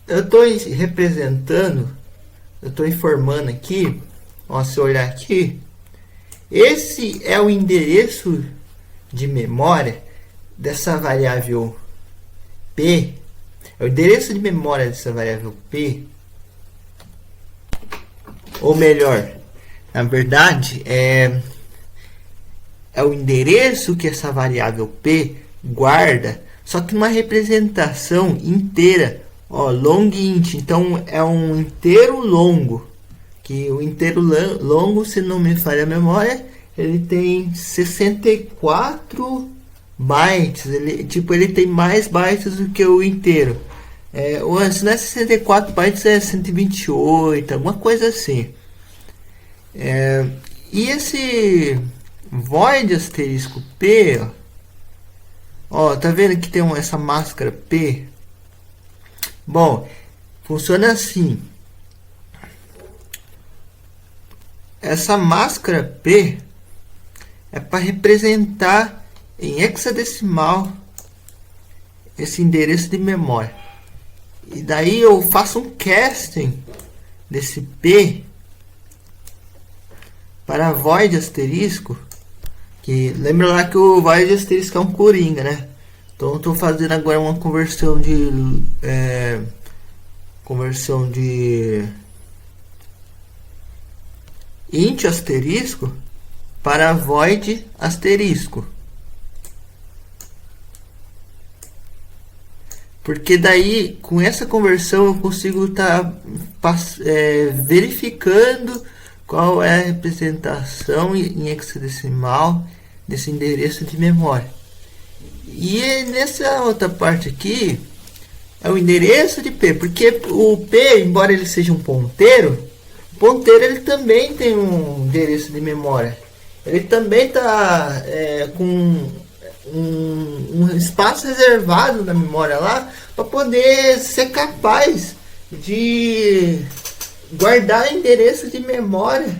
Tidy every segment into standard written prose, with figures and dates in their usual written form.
eu estou representando, eu estou informando aqui, ó, se eu olhar aqui, esse é o endereço de memória dessa variável P, é o endereço de memória dessa variável P, ou melhor, na verdade, é o endereço que essa variável P guarda, só que uma representação inteira, ó, long int, então é um inteiro longo, que o inteiro longo, se não me falha a memória, ele tem 64 bytes, ele tem mais bytes do que o inteiro. Se não é 64 bytes, é 128, alguma coisa assim. E esse void asterisco P, ó, tá vendo que tem essa máscara P? Bom, funciona assim. Essa máscara P é para representar em hexadecimal esse endereço de memória. E daí eu faço um casting desse P para void asterisco, que lembra lá que o void asterisco é um coringa, né? Então eu estou fazendo agora uma conversão de int asterisco para void asterisco, porque daí com essa conversão eu consigo estar verificando qual é a representação em hexadecimal desse endereço de memória. E nessa outra parte aqui é o endereço de P, porque o P, embora ele seja um ponteiro, o ponteiro ele também tem um endereço de memória. Ele também está com um espaço reservado na memória lá para poder ser capaz de guardar endereço de memória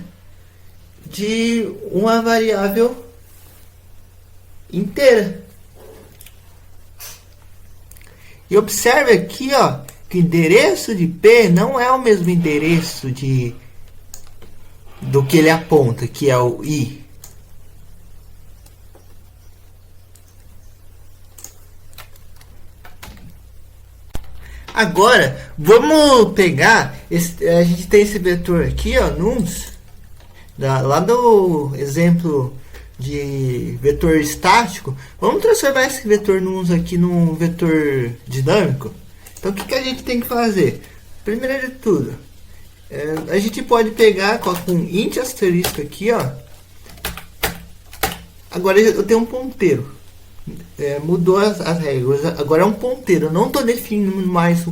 de uma variável inteira. E observe aqui, ó, que o endereço de P não é o mesmo endereço do que ele aponta, que é o I. Agora, vamos pegar, a gente tem esse vetor aqui, ó, nums, lá do exemplo de vetor estático. Vamos transformar esse vetor nums aqui num vetor dinâmico. Então, o que a gente tem que fazer? Primeiro de tudo, a gente pode pegar com int asterisco aqui, ó. Agora eu tenho um ponteiro. Mudou as regras. Agora é um ponteiro. Eu não estou definindo mais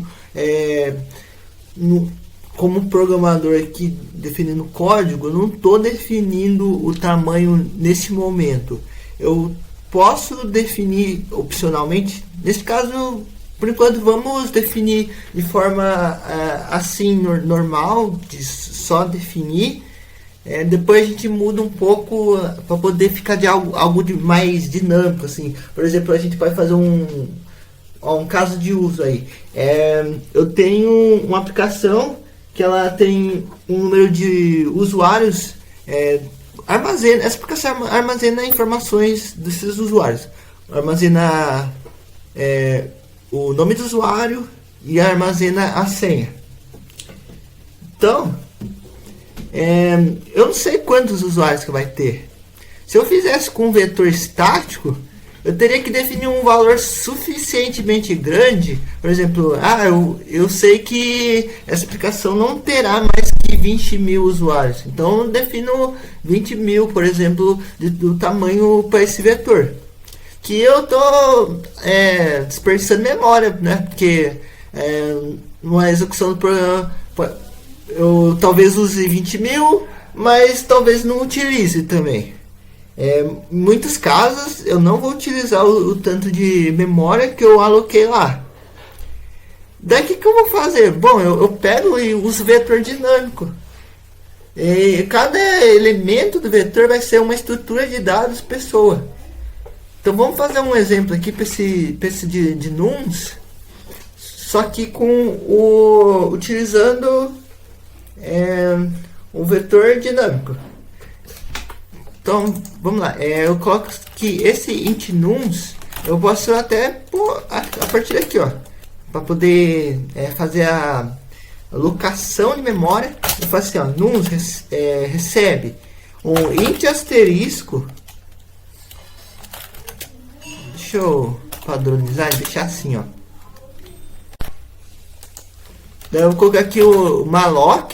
como programador aqui, definindo código. Eu não estou definindo o tamanho nesse momento. Eu posso definir opcionalmente. Nesse caso, por enquanto, vamos definir de forma assim, normal, de só definir. Depois a gente muda um pouco para poder ficar de algo de mais dinâmico, assim. Por exemplo, a gente vai fazer um caso de uso aí. Eu tenho uma aplicação que ela tem um número de usuários, essa aplicação armazena informações desses usuários. Armazena o nome do usuário e armazena a senha. Então, eu não sei quantos usuários que vai ter. Se eu fizesse com um vetor estático, eu teria que definir um valor suficientemente grande. Por exemplo, eu sei que essa aplicação não terá mais que 20 mil usuários. Então eu defino 20 mil, por exemplo, do tamanho para esse vetor. Que eu estou desperdiçando memória, né? Porque numa execução do programa eu talvez use 20 mil, mas talvez não utilize também. Em muitos casos eu não vou utilizar o tanto de memória que eu aloquei lá. Daí o que eu vou fazer? Bom, eu pego e uso vetor dinâmico. E cada elemento do vetor vai ser uma estrutura de dados pessoa. Então vamos fazer um exemplo aqui para esse de nums. só que utilizando um vetor dinâmico. Então, vamos lá. Eu coloco que esse int nums eu posso até pôr a partir daqui, ó, para poder fazer a alocação de memória. Eu faço assim, ó, nums recebe um int asterisco. Deixa eu padronizar e deixar assim, ó. Daí eu vou colocar aqui o malloc.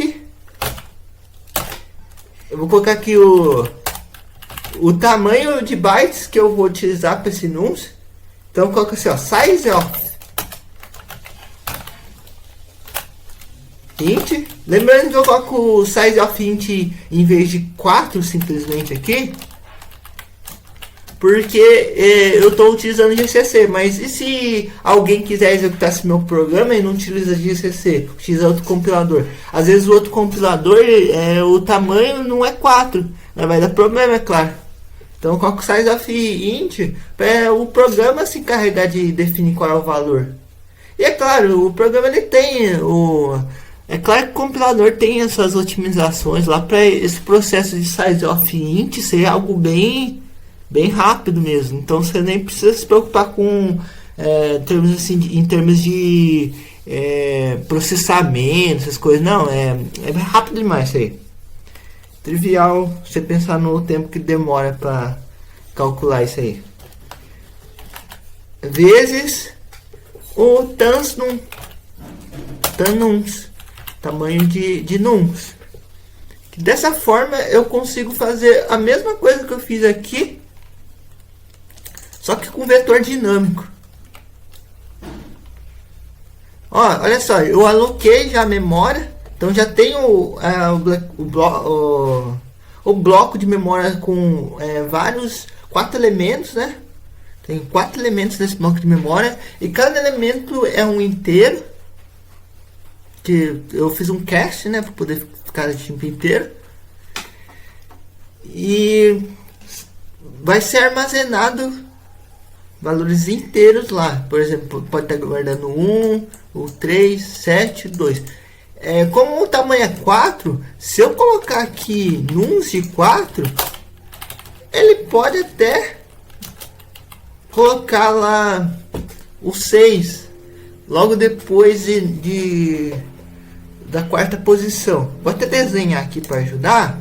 Eu vou colocar aqui o tamanho de bytes que eu vou utilizar para esse nums. Então eu coloco assim, ó, size of int. Lembrando que eu coloco o size of int em vez de 4 simplesmente aqui, porque eu estou utilizando GCC. Mas e se alguém quiser executar esse meu programa e não utiliza GCC, utiliza outro compilador? Às vezes o outro compilador, o tamanho não é 4, vai dar problema, é claro. Então eu coloco o size of int para o programa se encarregar de definir qual é o valor. E é claro, o programa ele tem é claro que o compilador tem as suas otimizações lá para esse processo de size of int ser algo bem rápido mesmo. Então você nem precisa se preocupar com termos assim, em termos de processamento, essas coisas. Não, é rápido demais isso aí. Trivial você pensar no tempo que demora para calcular isso aí. Vezes o tanums, tamanho de nums. Dessa forma eu consigo fazer a mesma coisa que eu fiz aqui, só que com vetor dinâmico. Ó, olha só, eu aloquei já a memória. Então já tenho o bloco de memória com vários 4 elementos, né? Tem 4 elementos nesse bloco de memória e cada elemento é um inteiro. Que eu fiz um cache, né, para poder ficar o tempo inteiro. E vai ser armazenado valores inteiros lá. Por exemplo, pode estar guardando 1, o 3, 7, 2. Como o tamanho é 4, se eu colocar aqui nums de 4, ele pode até colocar lá o 6 logo depois da 4ª posição. Vou até desenhar aqui para ajudar.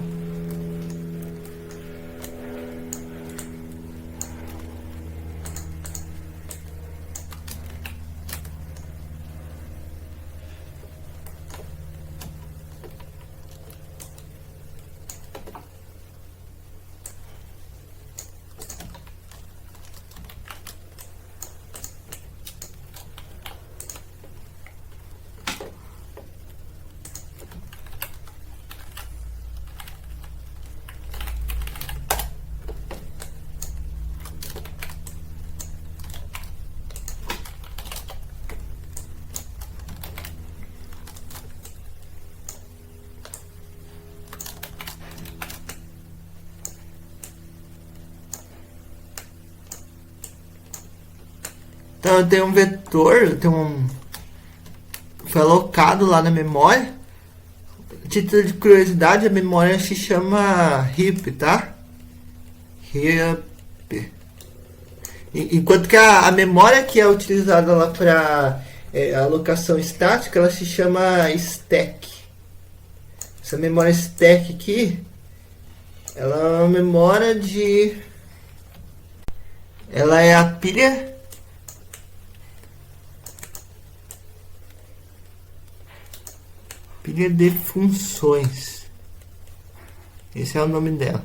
Então eu tenho um vetor, foi alocado lá na memória. Título de curiosidade, a memória se chama heap, tá? Heap. Enquanto que a memória que é utilizada lá para alocação estática, ela se chama stack. Essa memória stack aqui, ela é uma memória ela é a pilha de funções. Esse é o nome dela.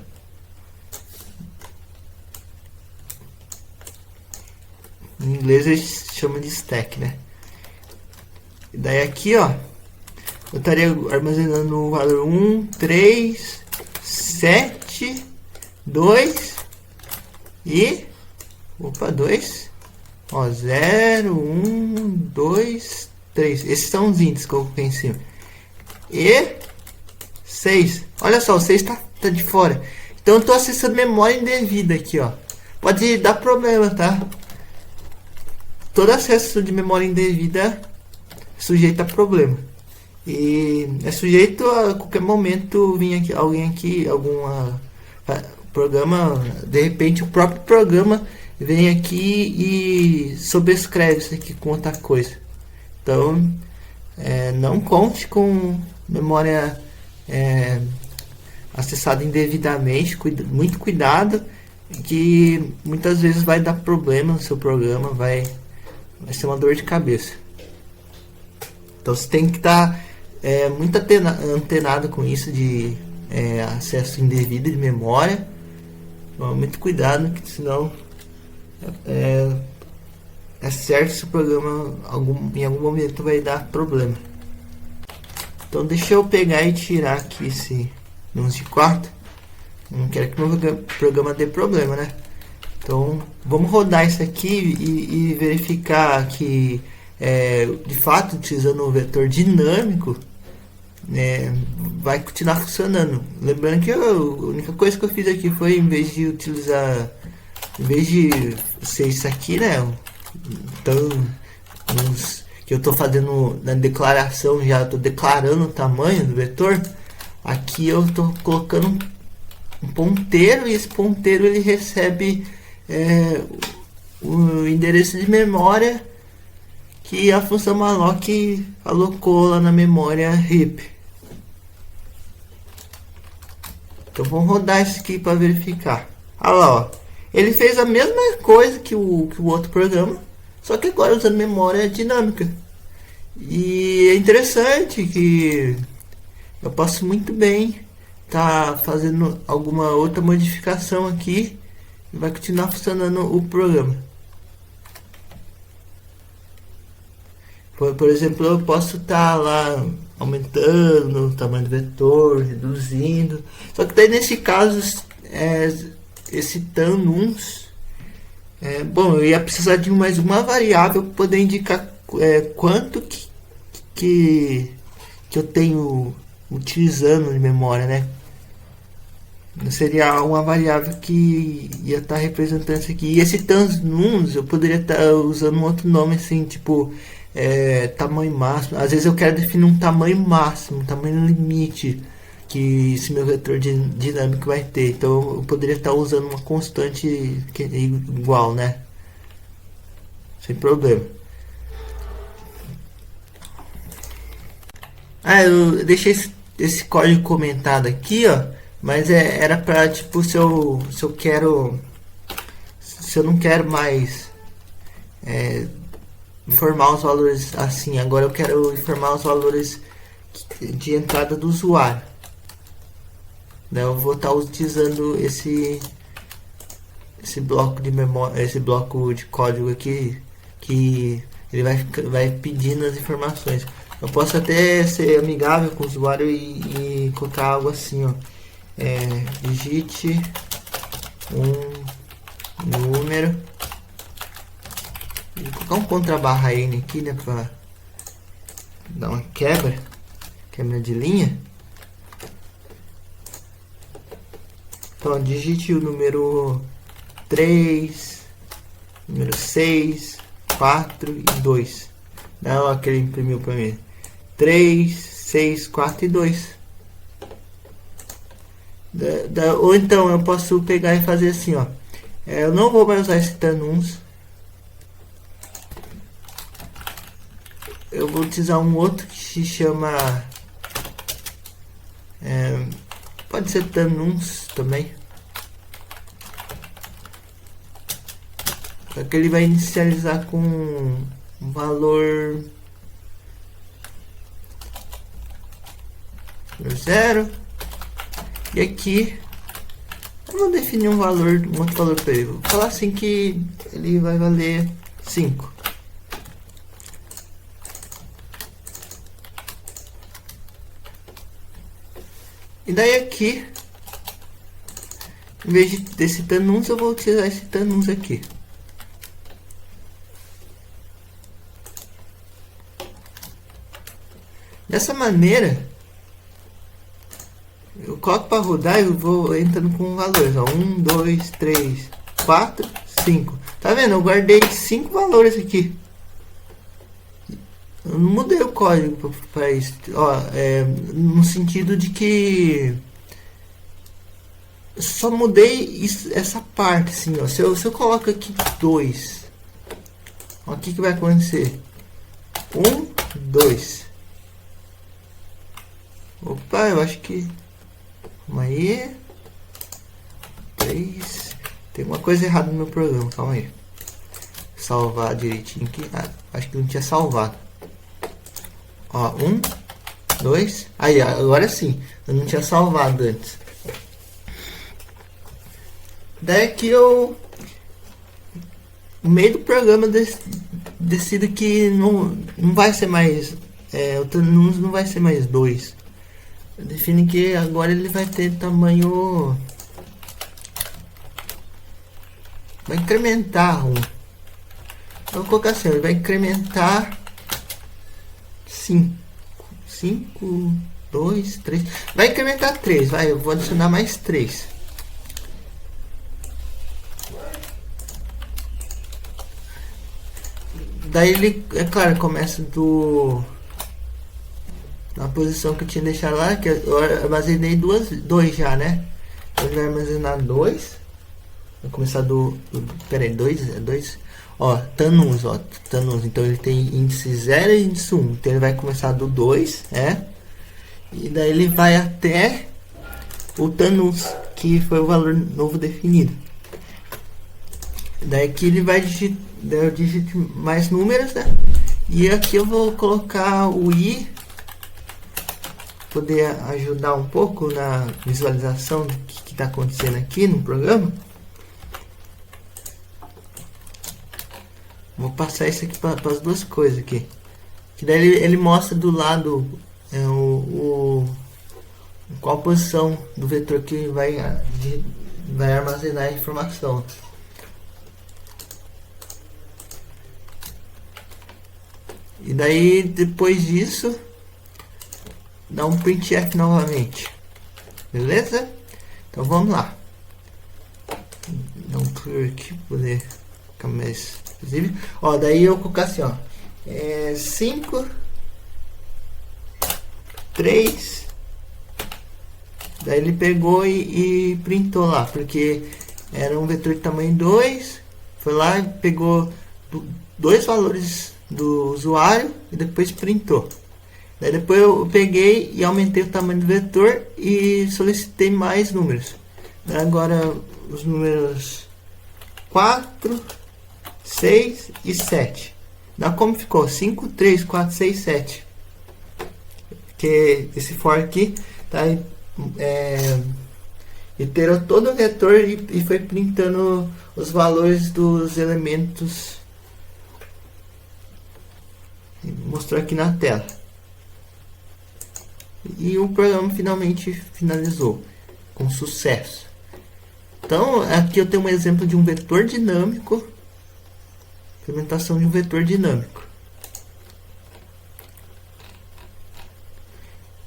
Em inglês eles chamam de stack, né? E daí aqui, ó, eu estaria armazenando o valor 1, 3, 7, 2 e 2, ó, 0, 1, 2, 3. Esses são os índices que eu coloquei em cima. E 6. Olha só, o 6 tá de fora. Então eu estou acessando memória indevida aqui, ó. Pode dar problema, tá? Todo acesso de memória indevida sujeito a problema. E é sujeito a qualquer momento vir aqui, alguém aqui, alguma programa, de repente o próprio programa vem aqui e sobrescreve isso aqui com outra coisa. Então, não conte com memória acessada indevidamente, muito cuidado, que muitas vezes vai dar problema no seu programa, vai ser uma dor de cabeça. Então você tem que estar muito antenado com isso de acesso indevido de memória. Toma muito cuidado, que senão é certo que o programa em algum momento vai dar problema. Então deixa eu pegar e tirar aqui esse número de quarto. Não quero que o meu programa dê problema, né? Então vamos rodar isso aqui e verificar que de fato, utilizando o vetor dinâmico, vai continuar funcionando. Lembrando que a única coisa que eu fiz aqui foi, em vez de ser isso aqui, né? Então, que eu estou fazendo na declaração, já estou declarando o tamanho do vetor. Aqui eu estou colocando um ponteiro, e esse ponteiro ele recebe o endereço de memória que a função malloc alocou lá na memória heap. Então vamos rodar isso aqui para verificar. Olha lá, ó. Ele fez a mesma coisa que o outro programa, só que agora usando memória dinâmica. E é interessante que eu posso muito bem estar fazendo alguma outra modificação aqui e vai continuar funcionando o programa. Por exemplo, eu posso estar lá aumentando o tamanho do vetor, reduzindo. Só que daí nesse caso, esse tan_nums, bom, eu ia precisar de mais uma variável para poder indicar quanto que eu tenho utilizando de memória, né? Seria uma variável que ia estar representando isso aqui. E esse tan_nums eu poderia estar usando um outro nome assim, tipo tamanho máximo. Às vezes eu quero definir um tamanho máximo, um tamanho limite que esse meu vetor dinâmico vai ter. Então eu poderia estar usando uma constante que é igual, né? Sem problema. Eu deixei esse código comentado aqui, ó. Mas era para, tipo, se eu não quero mais informar os valores assim, agora eu quero informar os valores de entrada do usuário. Daí eu vou estar utilizando esse bloco de memória, esse bloco de código aqui, que ele vai pedindo as informações. Eu posso até ser amigável com o usuário e colocar algo assim, ó. Digite um número. Vou colocar um contra-barra N aqui, né, para dar uma quebra de linha. Então digite o número 3, número 6, 4 e 2. Não, aquele imprimiu para mim. 3, 6, 4 e 2. Ou então eu posso pegar e fazer assim, ó. Eu não vou mais usar esse tan_nums. Eu vou utilizar um outro que se chama pode ser tan_nums também. Só que ele vai inicializar com um valor 0. E aqui eu vou definir um outro valor para ele. Vou falar assim que ele vai valer 5. E daí aqui, em vez desse tan_nums, eu vou utilizar esse tan_nums aqui. Dessa maneira, eu coloco para rodar e eu vou entrando com valores. 1, 2, 3, 4, 5. Tá vendo? Eu guardei 5 valores aqui. Eu não mudei o código para isso. Ó, no sentido de que eu só mudei isso, essa parte, assim, ó. Se eu coloco aqui 2, ó, o que vai acontecer? 1, 2. Opa, eu acho que... Calma aí. 3. Tem uma coisa errada no meu programa, calma aí. Salvar direitinho aqui. Ah, acho que não tinha salvado. Ó, 1, 2. Aí, agora sim. Eu não tinha salvado antes. Daí que eu, no meio do programa, decido que não vai ser mais, não vai ser mais 2. Eu defino que agora ele vai ter tamanho, vai incrementar 1. Eu vou colocar assim, ele vai incrementar 5, 2, 3, vai incrementar 3, vai, eu vou adicionar mais 3. Daí ele, é claro, começa na posição que eu tinha deixado lá, que eu armazenei 2 já, né? Ele vai armazenar 2. Vai começar peraí, 2. Ó, TANUS, ó, TANUS. Então ele tem índice 0 e índice 1. Então ele vai começar do 2, e daí ele vai até o TANUS, que foi o valor novo definido. Daí aqui ele vai digitar, eu digito mais números, né? E aqui eu vou colocar o i, poder ajudar um pouco na visualização do que está acontecendo aqui no programa. Vou passar isso aqui para as duas coisas aqui. Que daí ele mostra do lado qual posição do vetor que vai armazenar a informação. E daí, depois disso, dá um printf novamente. Beleza? Então vamos lá. Dá um clear aqui para poder ficar mais visível. Ó, daí eu vou colocar assim, ó. 5, 3. Daí ele pegou e printou lá, porque era um vetor de tamanho 2. Foi lá e pegou 2 valores do usuário e depois printou. Daí depois eu peguei e aumentei o tamanho do vetor e solicitei mais números. Agora os números 4, 6 e 7. Dá como ficou? 5, 3, 4, 6, 7. Porque esse for aqui tá, iterou todo o vetor e foi printando os valores dos elementos. Mostrou aqui na tela. E o programa finalmente finalizou com sucesso. Então aqui eu tenho um exemplo de um vetor dinâmico, implementação de um vetor dinâmico.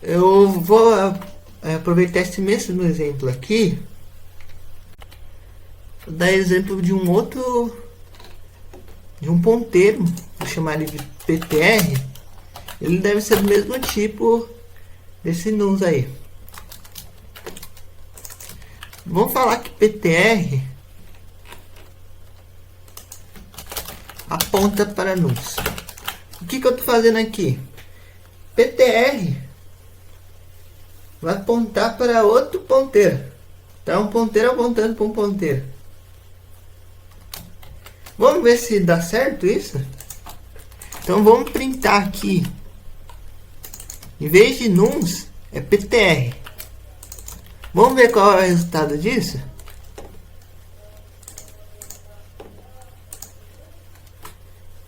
Eu vou aproveitar esse mesmo exemplo aqui, dar exemplo de um outro, de um ponteiro, vou chamar ele de PTR. Ele deve ser do mesmo tipo desse nus aí. Vamos falar que PTR aponta para nus. O que eu estou fazendo aqui? PTR vai apontar para outro ponteiro. Então, um ponteiro apontando para um ponteiro. Vamos ver se dá certo isso? Então, vamos printar aqui. Em vez de nums, é PTR. Vamos ver qual é o resultado disso?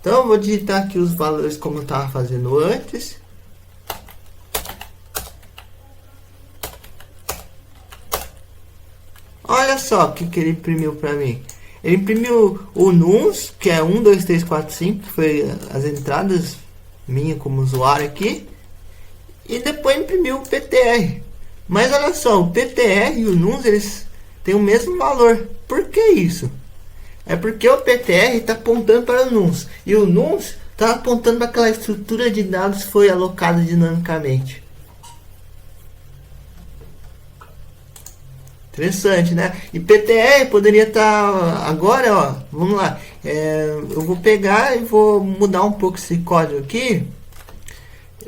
Então, eu vou digitar aqui os valores como eu estava fazendo antes. Olha só o que ele imprimiu para mim. Ele imprimiu o nums, que é 1, 2, 3, 4, 5, que foi as entradas minha como usuário aqui. E depois imprimiu o PTR. Mas olha só, o PTR e o nums, eles têm o mesmo valor. Por que isso? É porque o PTR está apontando para o nums. E o nums Está apontando para aquela estrutura de dados que foi alocada dinamicamente. Interessante, né? E PTR poderia estar... Agora, ó, vamos lá. Eu vou pegar e vou mudar um pouco esse código aqui.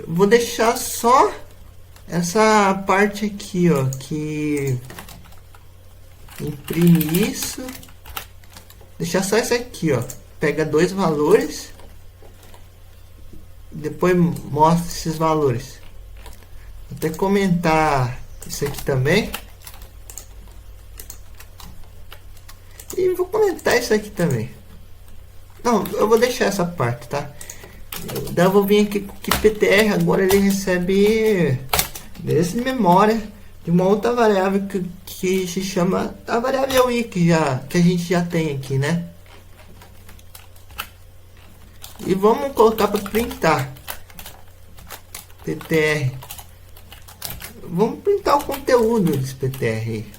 Vou deixar só essa parte aqui, ó, que imprime isso. Deixar só essa aqui, ó. Pega dois valores. Depois mostra esses valores. Vou até comentar isso aqui também. E vou comentar isso aqui também. Não, eu vou deixar essa parte, tá? Daí eu vou vir aqui que PTR agora ele recebe endereço de memória de uma outra variável que se chama a variável i, que a gente já tem aqui, né? E vamos colocar para printar PTR. Vamos printar o conteúdo desse PTR aí.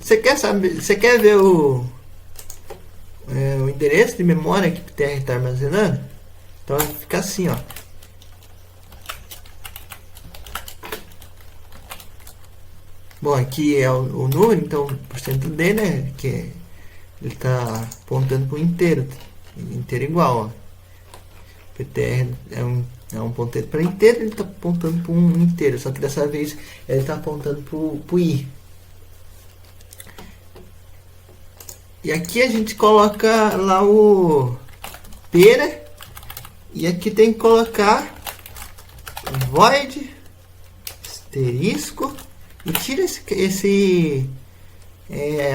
Você quer ver o endereço de memória que o PTR está armazenando? Então fica assim, ó. Bom, aqui é o número, então porcento D, né? Que ele está apontando para o inteiro igual, ó. PTR é um ponteiro para inteiro, ele está apontando para um inteiro, só que dessa vez ele está apontando para o i. E aqui a gente coloca lá o P, né? E aqui tem que colocar void asterisco e tira esse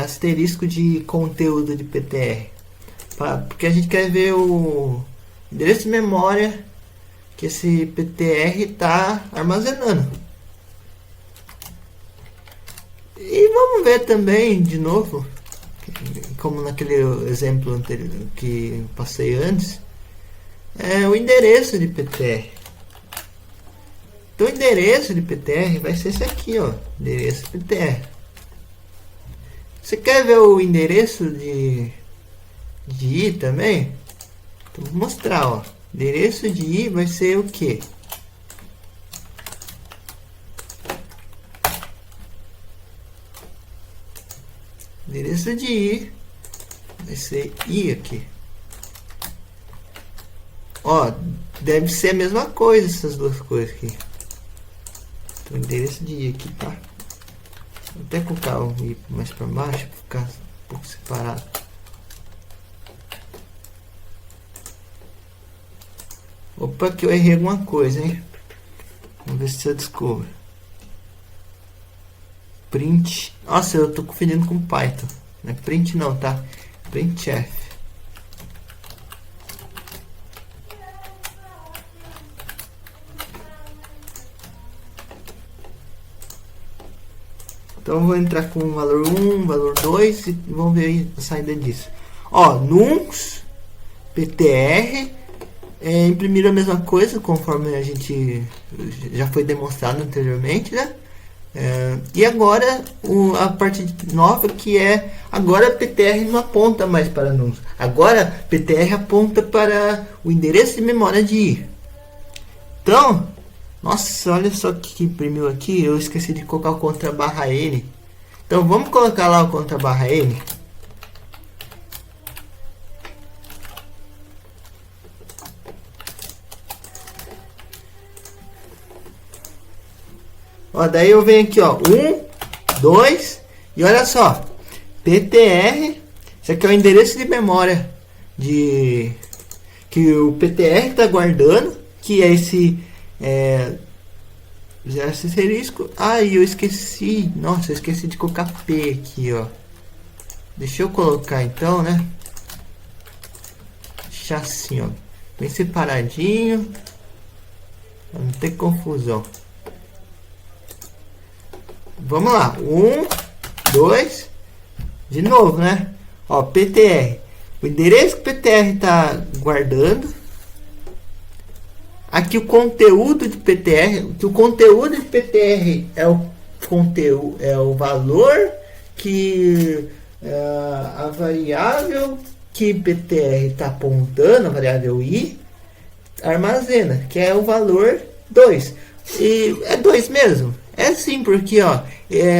asterisco de conteúdo de PTR, porque a gente quer ver o endereço de memória que esse PTR está armazenando. E vamos ver também de novo, como naquele exemplo anterior que eu passei antes, o endereço de PTR. Então o endereço de PTR vai ser esse aqui, ó, endereço PTR. Você quer ver o endereço de i também? Então vou mostrar, ó. Endereço de i vai ser o que? Endereço de i vai ser i aqui. Ó, deve ser a mesma coisa essas duas coisas aqui. Então, endereço de i aqui, tá? Vou até colocar o i mais para baixo para ficar um pouco separado. Opa, que eu errei alguma coisa, hein? Vamos ver se eu descubro. Print. Nossa, eu tô confundindo com Python. Não é print não, tá? Printf. Então eu vou entrar com o valor 1, valor 2 e vamos ver a saída disso. Ó, nums PTR imprimir a mesma coisa conforme a gente já foi demonstrado anteriormente, né? E agora a parte nova que é agora PTR não aponta mais para nums. Agora PTR aponta para o endereço de memória de i. Então, nossa, olha só o que imprimiu aqui. Eu esqueci de colocar o contra barra N. Então vamos colocar lá o contra barra N. Ó, daí eu venho aqui, ó, 1, 2 e olha só, PTR, isso aqui é o endereço de memória que o PTR está guardando, que é esse asterisco. E eu esqueci, nossa, eu esqueci de colocar P aqui, ó. Deixa eu colocar então, né? Deixar assim, ó, bem separadinho, pra não ter confusão. Vamos lá, 1, 2, de novo, né? Ó, PTR, o endereço que o PTR está guardando. Aqui o conteúdo de PTR, que o conteúdo de PTR é o conteúdo, o valor que a variável que PTR está apontando, a variável I, armazena, que é o valor 2. E é 2 mesmo? É sim, porque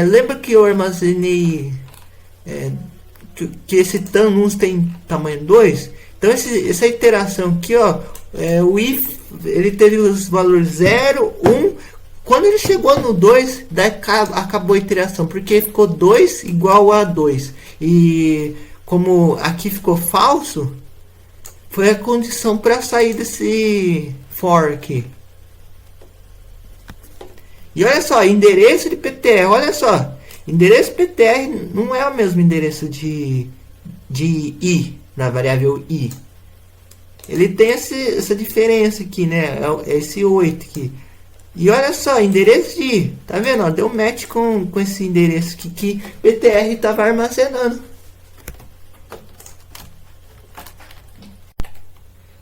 lembra que eu armazenei que esse TANUS tem tamanho 2? Então essa iteração aqui, o if, ele teve os valores 0, 1. Quando ele chegou no 2, daí acabou a iteração, porque ficou 2 igual a 2. E como aqui ficou falso, foi a condição para sair desse for aqui. E olha só, endereço de PTR, olha só. Endereço PTR não é o mesmo endereço de I, na variável I. Ele tem essa diferença aqui, né? É esse 8 aqui. E olha só, endereço de I. Tá vendo? Deu match com esse endereço aqui que PTR estava armazenando.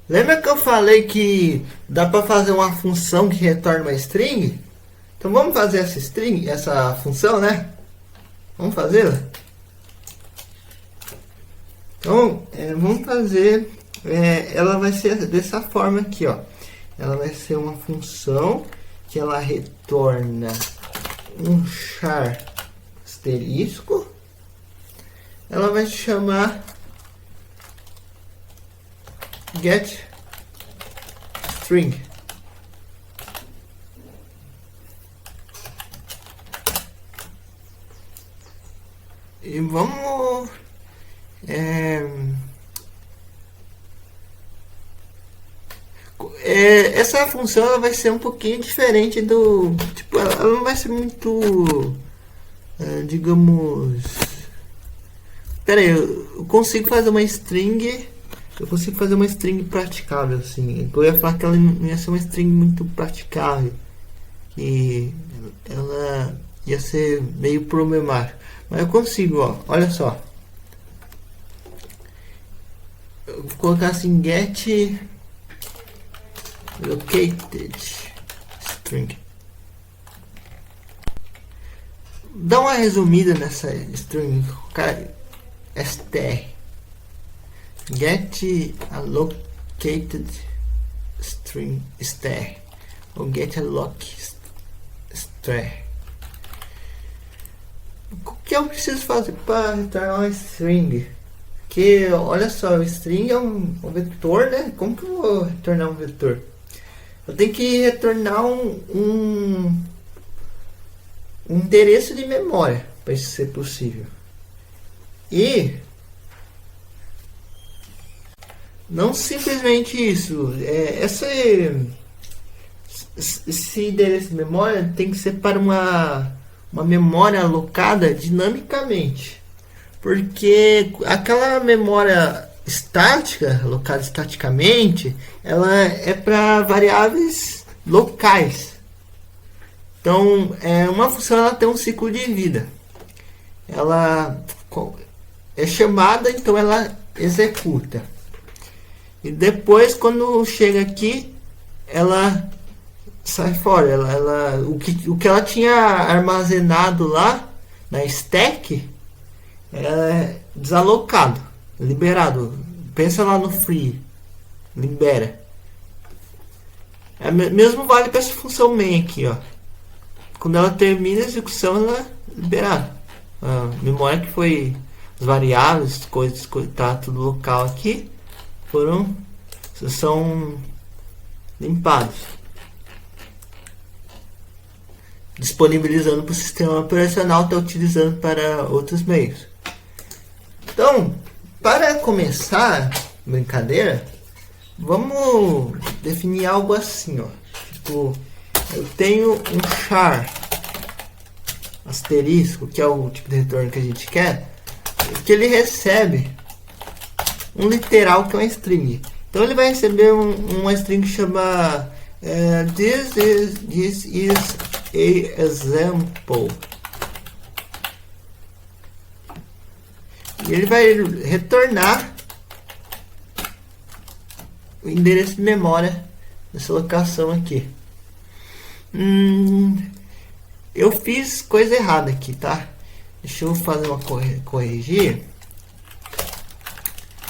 Lembra que eu falei que dá para fazer uma função que retorna uma string? Então vamos fazer essa função, né? Vamos fazê-la? Então, vamos fazer... ela vai ser dessa forma aqui, ó. Ela vai ser uma função que ela retorna um char asterisco. Ela vai chamar get string. E vamos essa função ela vai ser um pouquinho diferente do tipo, ela não vai ser muito digamos, pera aí, eu consigo fazer uma string. Eu consigo fazer uma string praticável, assim. Eu ia falar que ela não ia ser uma string muito praticável. Que ela ia ser meio problemática. Mas eu consigo, ó. Olha só. Eu vou colocar assim, get located string. Dá uma resumida nessa string. Cara, str. Get allocated string str ou get alloc str. O que eu preciso fazer para retornar uma string? Que olha só, o string é um vetor, né? Como que eu vou retornar um vetor? Eu tenho que retornar um endereço de memória para isso ser possível. E não simplesmente isso. Esse endereço de memória tem que ser para uma memória alocada dinamicamente. Porque aquela memória estática, alocada estaticamente, ela é para variáveis locais. Então, uma função ela tem um ciclo de vida. Ela é chamada, então ela executa. E depois, quando chega aqui, ela sai fora. O que ela tinha armazenado lá na stack é desalocado, liberado. Pensa lá no free, libera. Mesmo vale para essa função main aqui, ó. Quando ela termina a execução, ela é liberada. A memória que foi as variáveis, coisas que tá tudo local aqui, são limpados, disponibilizando para o sistema operacional estar utilizando para outros meios. Então, para começar a brincadeira, vamos definir algo assim, ó. Tipo, eu tenho um char asterisco, que é o tipo de retorno que a gente quer, que ele recebe um literal que é uma string. Então ele vai receber uma string que chama this is a example. E ele vai retornar o endereço de memória dessa locação aqui. Eu fiz coisa errada aqui, tá? Deixa eu fazer uma corrigir.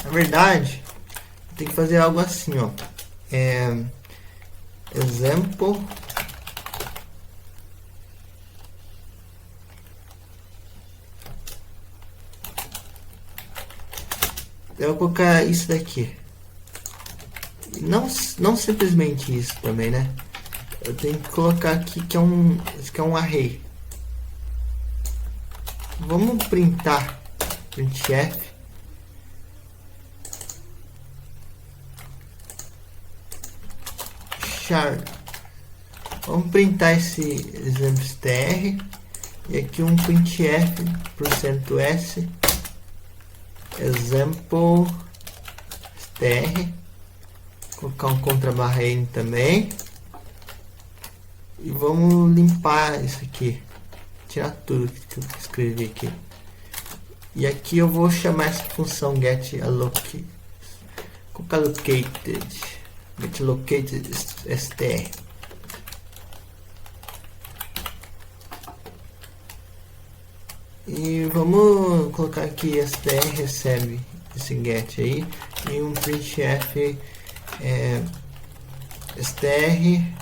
Na verdade, tem que fazer algo assim, ó. Example. Eu vou colocar isso daqui. Não simplesmente isso também, né? Eu tenho que colocar aqui que isso que é um array. Vamos printar printf. Char. Vamos printar esse exemplo str e aqui um printf %s example str. Colocar um contrabarra n também. E vamos limpar isso aqui. Tirar tudo que eu escrevi aqui. E aqui eu vou chamar essa função getAllocated. Colocar located. GetAllocated str. E vamos colocar aqui str recebe esse get aí. E um printf str.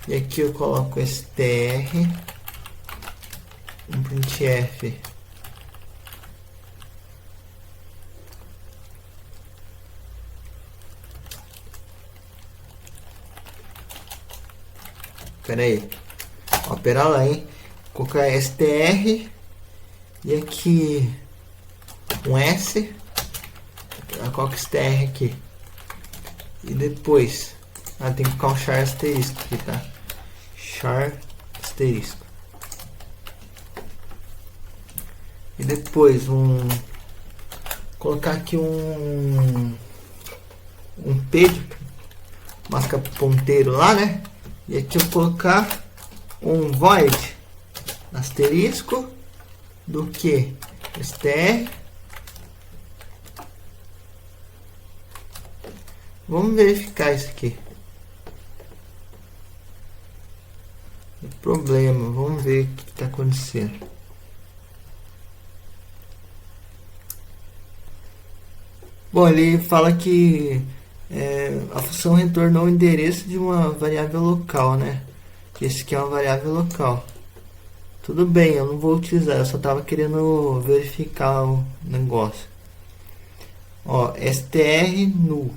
E aqui eu coloco str, um printf pera aí, ó, pera lá, hein, vou colocar str e aqui um s, eu coloco str aqui e depois tem que colocar um char asterisco aqui, tá? Char asterisco. E depois colocar aqui um P de marca ponteiro lá, né? E aqui eu colocar um void asterisco do que str. Vamos verificar isso aqui. Problema, vamos ver o que está acontecendo. Bom, ele fala que a função retornou o endereço de uma variável local, né? Esse aqui é uma variável local. Tudo bem, eu não vou utilizar, eu só estava querendo verificar o negócio. Ó, str null.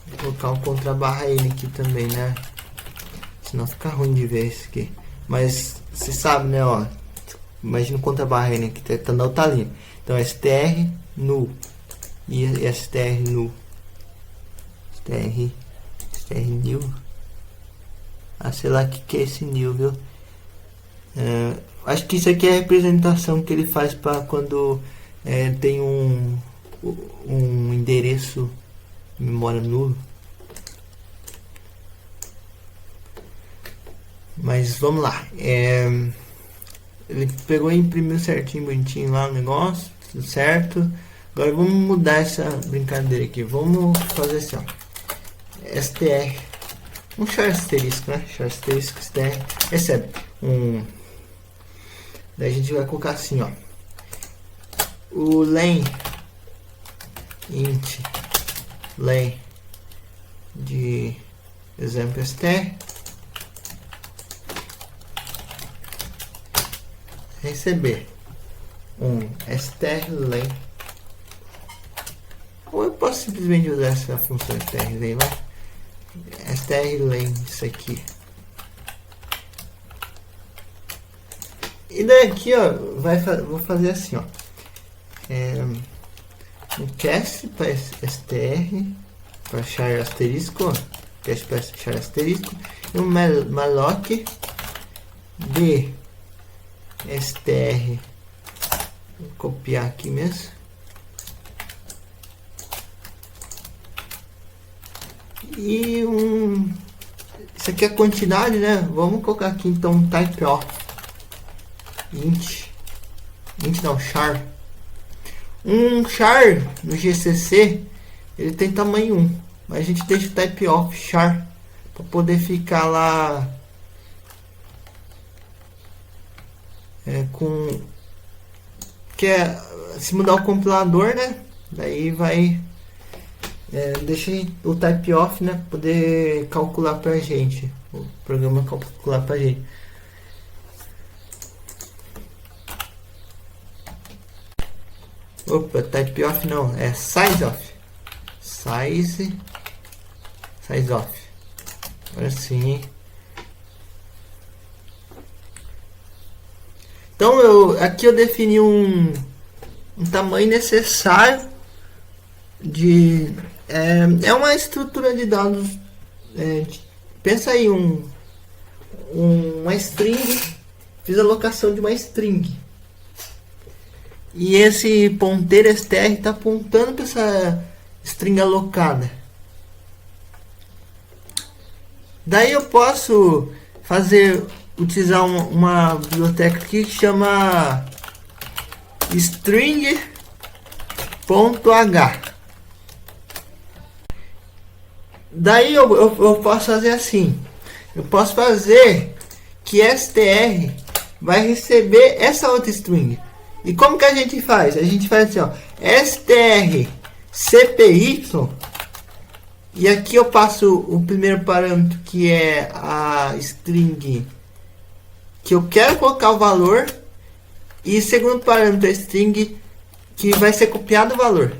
Vou colocar um contrabarra n aqui também, né? Senão fica ruim de ver isso aqui. Mas você sabe, né? Ó, imagina o contrabarra n aqui, tá na outra linha. Então str null e str null. Str new. Sei lá o que é esse new, viu? Acho que isso aqui é a representação que ele faz para quando tem um endereço memória nulo. Mas vamos lá. Ele pegou e imprimiu certinho, bonitinho lá o negócio, tudo certo. Agora vamos mudar essa brincadeira aqui. Vamos fazer assim, ó. str, um char asterisco, né? Char asterisco str recebe daí a gente vai colocar assim, ó. O len int len de exemplo str receber um strlen, ou eu posso simplesmente usar essa função strlen, vai strlen isso aqui, e daqui ó vou fazer assim, ó, um cast para str para char asterisco, ó, cast para char asterisco, e um malloc de str, vou copiar aqui mesmo, e isso aqui é a quantidade, né? Vamos colocar aqui então um type of int não, char. Um char no GCC ele tem tamanho 1, mas a gente deixa o type of char para poder ficar lá Se mudar o compilador, né? Daí vai deixa o type off, né? Poder calcular pra gente. O programa calcular pra gente. Opa, type off não, é size off. Size off. Agora sim. Então aqui eu defini um tamanho necessário de uma estrutura de dados. Pensa aí uma string. Fiz a alocação de uma string. E esse ponteiro str está apontando para essa string alocada. Daí eu posso utilizar uma biblioteca aqui que chama string.h. Daí eu posso fazer assim. Eu posso fazer que str vai receber essa outra string. E como que a gente faz? A gente faz assim, ó, str cpy, e aqui eu passo o primeiro parâmetro, que é a string que eu quero colocar o valor, e o segundo parâmetro é a string que vai ser copiado o valor.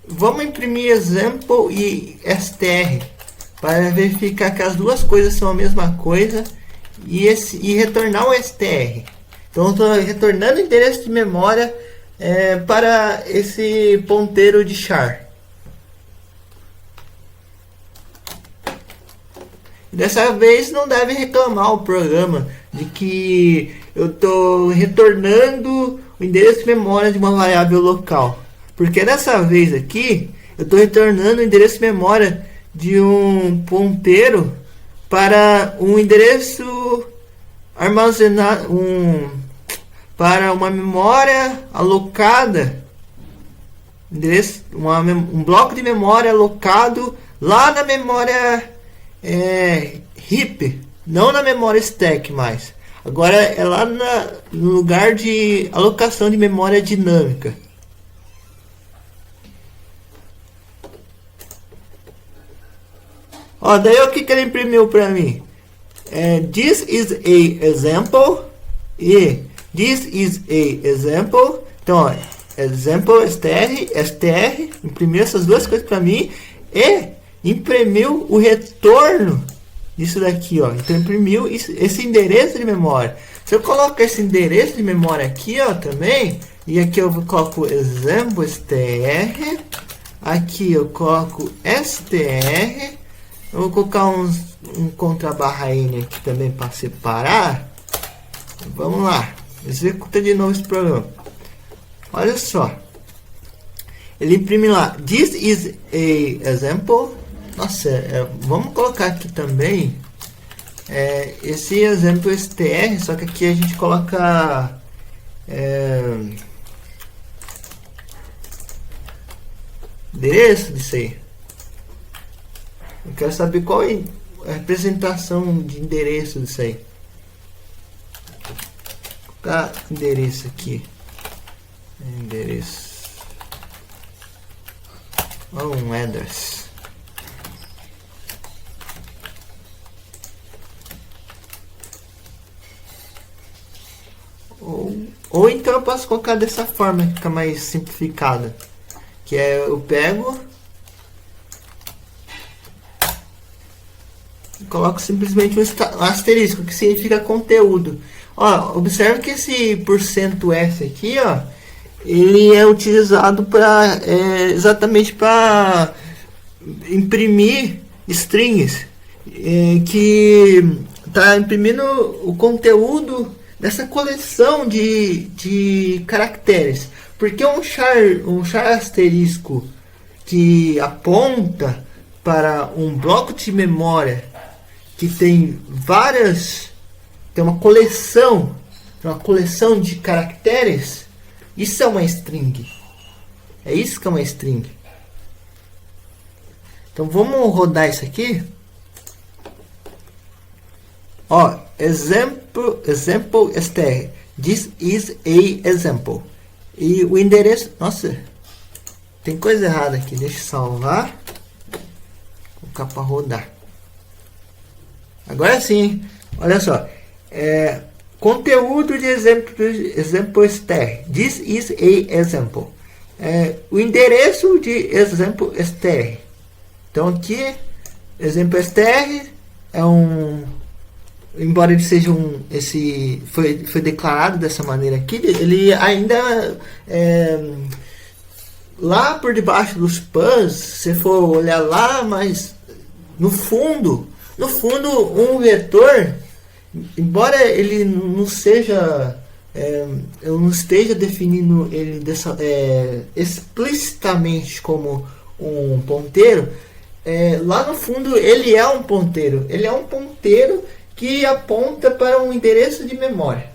Vamos imprimir example e str para verificar que as duas coisas são a mesma coisa. E retornar o str. Então eu estou retornando o endereço de memória para esse ponteiro de char. Dessa vez não deve reclamar o programa de que eu estou retornando o endereço de memória de uma variável local. Porque dessa vez aqui eu estou retornando o endereço de memória de um ponteiro para um endereço armazenado, para uma memória alocada, um bloco de memória alocado lá na memória heap, não na memória stack mais. Agora é lá no lugar de alocação de memória dinâmica. Ó, daí o que ele imprimiu para mim? This is a example e this is a example. Então, ó, example str imprimiu essas duas coisas para mim e imprimiu o retorno disso daqui, ó. Então imprimiu esse endereço de memória. Se eu colocar esse endereço de memória aqui, ó, também, e aqui eu coloco example str, aqui eu coloco str. Eu vou colocar um contra barra n aqui também para separar. Vamos lá. Executa de novo esse programa. Olha só. Ele imprime lá. This is a example. Nossa, vamos colocar aqui também esse exemplo str. Só que aqui a gente coloca endereço disso aí. Eu quero saber qual é a representação de endereço disso aí. Vou colocar endereço aqui. Endereço. Um address. Ou então eu posso colocar dessa forma, que fica mais simplificada. Que é, eu pego, coloco simplesmente um asterisco, que significa conteúdo. Ó, observe que esse %s aqui, ó, ele é utilizado para exatamente para imprimir strings, que está imprimindo o conteúdo dessa coleção de caracteres. Porque um char asterisco que aponta para um bloco de memória que tem uma coleção de caracteres, isso é uma string. É isso que é uma string. Então vamos rodar isso aqui. Ó, example str. This is a example. E o endereço... Nossa, tem coisa errada aqui. Deixa eu salvar. Vou colocar para rodar. Agora sim. Olha só. Conteúdo de example str. This is a example. O endereço de example str. Então aqui, example str é embora ele seja foi declarado dessa maneira aqui, ele ainda lá por debaixo dos pans, se for olhar lá, mas no fundo um vetor, embora ele não seja eu não esteja definindo ele explicitamente como um ponteiro, lá no fundo ele é um ponteiro. Ele é um ponteiro que aponta para um endereço de memória.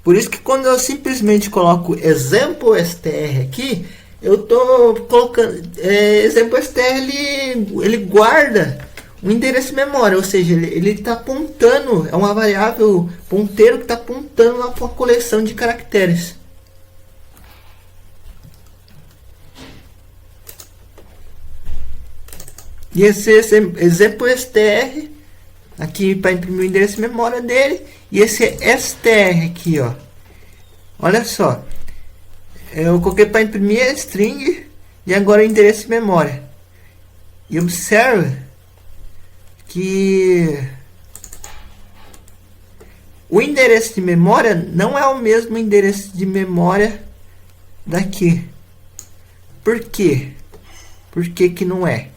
Por isso que quando eu simplesmente coloco example str aqui, eu estou colocando example str, ele guarda um endereço de memória, ou seja, ele está apontando, é uma variável ponteiro que está apontando lá para uma coleção de caracteres. E esse exemplo str aqui para imprimir o endereço de memória dele, e esse str aqui, ó. Olha só, eu coloquei para imprimir a string e agora o endereço de memória. E observa que o endereço de memória não é o mesmo endereço de memória daqui. Por quê? Por que que não é?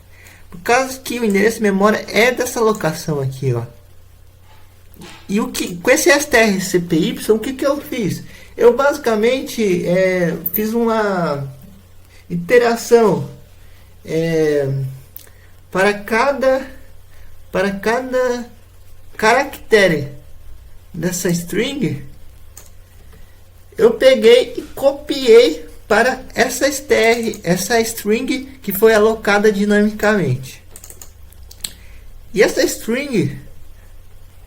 Por causa que o endereço de memória é dessa locação aqui, ó. E com esse strcpy, o que eu fiz? Eu basicamente fiz uma iteração para cada caractere dessa string. Eu peguei e copiei para essa string que foi alocada dinamicamente. E essa string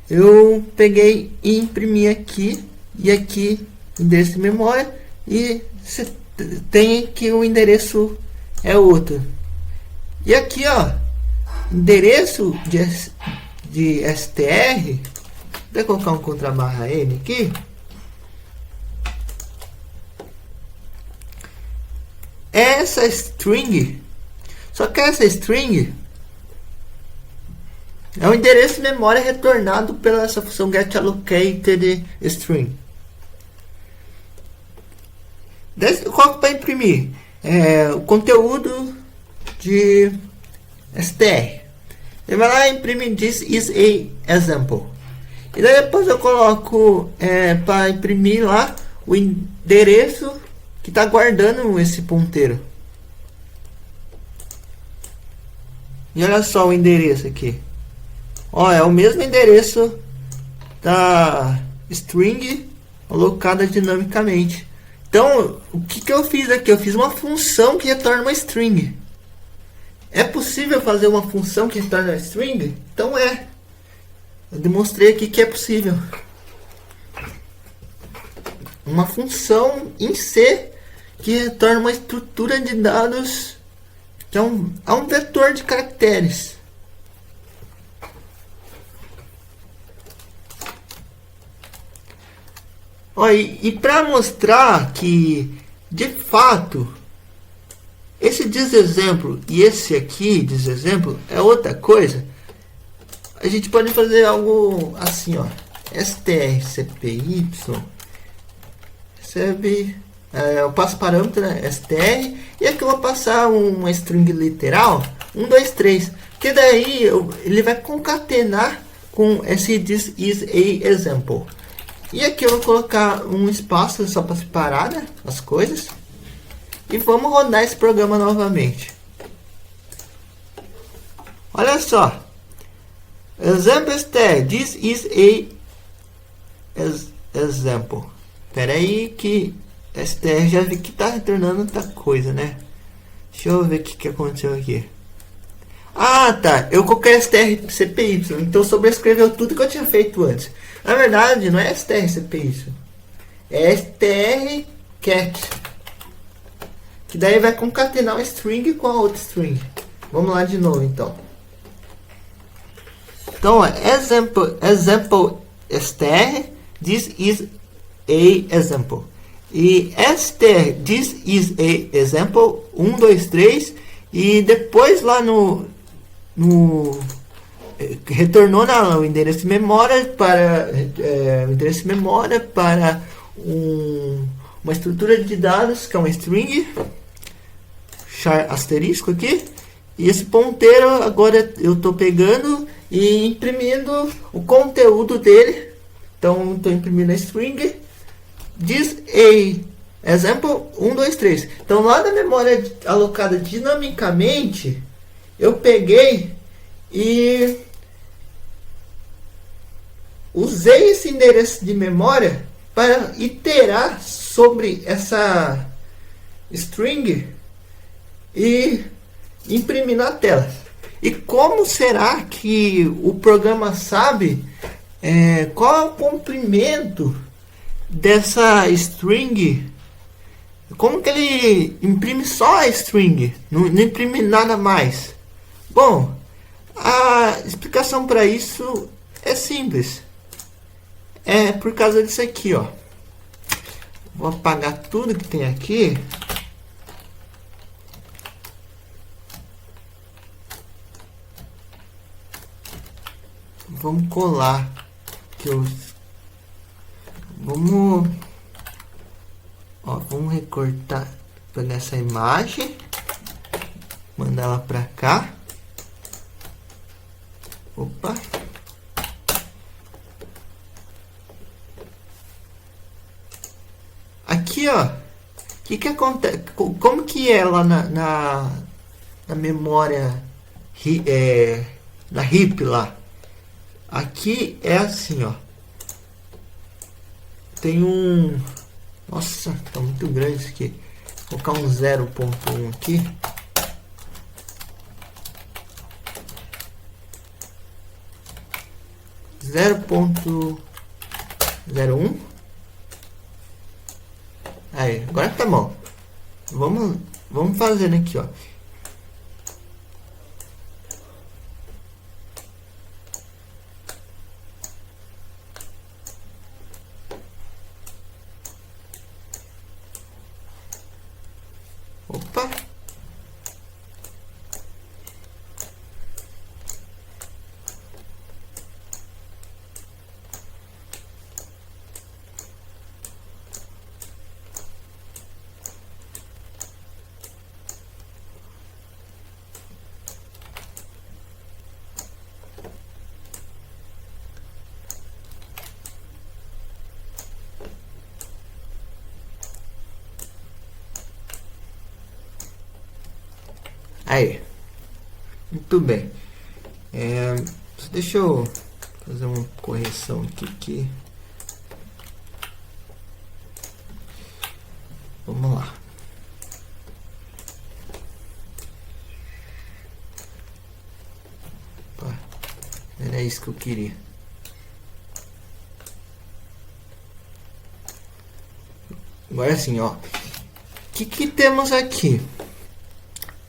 eu peguei e imprimi aqui, e aqui endereço de memória, e você tem que o endereço é outro. E aqui, ó, endereço de str, vou colocar um contrabarra n aqui. Essa string, só que essa string é o endereço de memória retornado pela essa função getAllocatedString. Eu coloco para imprimir o conteúdo de str. Ele vai lá e imprime this is a example. E daí depois eu coloco para imprimir lá o endereço que está guardando esse ponteiro. E olha só o endereço aqui. Ó, é o mesmo endereço da string alocada dinamicamente. Então, o que eu fiz aqui? Eu fiz uma função que retorna uma string. É possível fazer uma função que retorna uma string? Então eu demonstrei aqui que é possível. Uma função em C que retorna uma estrutura de dados que é um vetor de caracteres. Ó, e para mostrar que de fato esse desexemplo e esse aqui desexemplo é outra coisa, a gente pode fazer algo assim, ó, strcpy recebe, eu passo parâmetro, né, str, e aqui eu vou passar uma string literal 1, 2, 3, que daí ele vai concatenar com esse this is a example. E aqui eu vou colocar um espaço só para separar, né, as coisas. E vamos rodar esse programa novamente. Olha só. Example str, this is a example. Espera aí que str já vi que tá retornando outra coisa, né? Deixa eu ver o que aconteceu aqui. Ah, tá. Eu coloquei str cpy, então sobrescreveu tudo que eu tinha feito antes. Na verdade, não é str cpy, é str cat, que daí vai concatenar uma string com a outra string. Vamos lá de novo, então. Então, example str, this is a example. E str, this is a example, 1, 2, 3. E depois lá no retornou o endereço de memória para uma estrutura de dados que é uma string char asterisco aqui, e esse ponteiro agora eu estou pegando e imprimindo o conteúdo dele. Então estou imprimindo a string this a example 1, 2, 3. Então lá da memória alocada dinamicamente eu peguei e usei esse endereço de memória para iterar sobre essa string e imprimir na tela. E como será que o programa sabe qual é o comprimento dessa string? Como que ele imprime só a string, não imprime nada mais? Bom, a explicação para isso é simples. É por causa disso aqui, ó. Vou apagar tudo que tem aqui. Vamos colar. Vamos recortar, pegar essa imagem, mandar ela para cá. Opa. Aqui, ó. O que acontece? Como que é lá na memória na heap lá? Aqui é assim, ó. Tem um... Nossa, tá muito grande isso aqui. Vou colocar um 0.1 aqui. Zero ponto 0.01. Aí, agora tá bom. Vamos fazendo aqui, ó. Opa. Aí, muito bem. Deixa eu fazer uma correção aqui. Vamos lá. Opa, era isso que eu queria. Agora sim, ó. O que temos aqui?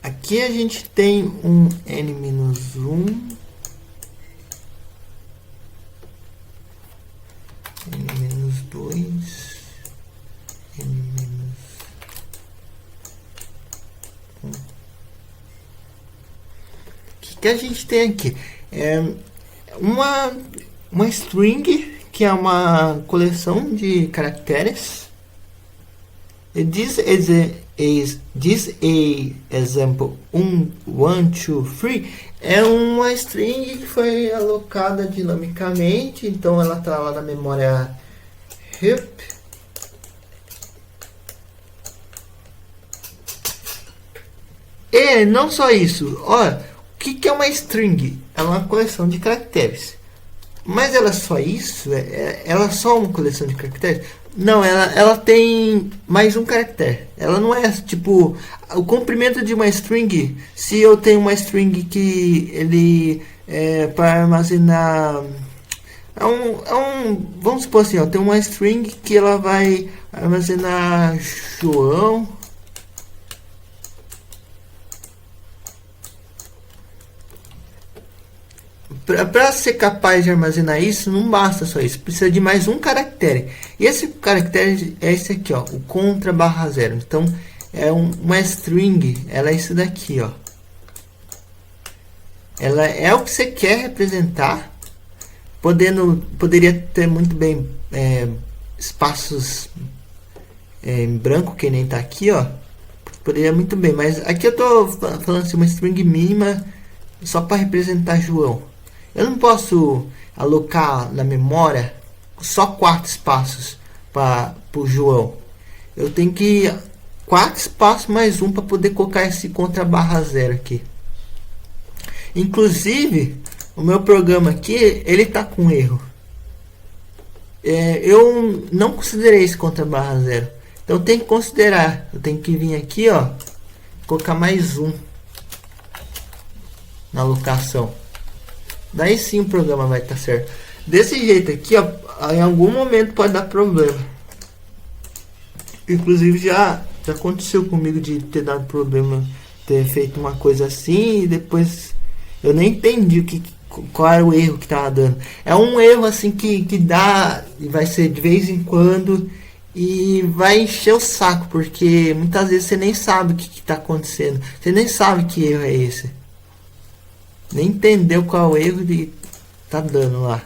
Aqui a gente tem um n-1, n-2, n-1. O que a gente tem aqui? Uma string, que é uma coleção de caracteres. This example 1, 2, 3 é uma string que foi alocada dinamicamente, então ela está lá na memória heap. E não só isso, olha, o que é uma string? É uma coleção de caracteres. Mas ela é só isso? Ela é só uma coleção de caracteres? Não, ela tem mais um caractere. Ela não é tipo o comprimento de uma string. Se eu tenho uma string que ele é para armazenar vamos supor assim, ó, tem uma string que ela vai armazenar João. Para ser capaz de armazenar isso, não basta só isso, precisa de mais um caractere. E esse caractere é esse aqui, ó, o contra barra zero. Então é uma string, ela é isso daqui, ó. Ela é o que você quer representar, poderia ter muito bem espaços em branco, que nem tá aqui, ó. Poderia muito bem, mas aqui eu tô falando assim, uma string mínima só para representar João. Eu não posso alocar na memória só 4 espaços para o João. Eu tenho que 4 espaços mais um para poder colocar esse contra barra zero aqui. Inclusive, o meu programa aqui, ele tá com erro. Eu não considerei esse contra barra zero. Então tem que considerar. Eu tenho que vir aqui, ó, colocar mais um na alocação. Daí sim o programa vai estar certo. Desse jeito aqui, ó, em algum momento pode dar problema. Inclusive já aconteceu comigo de ter dado problema, ter feito uma coisa assim e depois eu nem entendi qual era o erro que tava dando. É um erro assim que dá e vai ser de vez em quando e vai encher o saco, porque muitas vezes você nem sabe o que está acontecendo. Você nem sabe que erro é esse. Nem entendeu qual o erro de tá dando lá.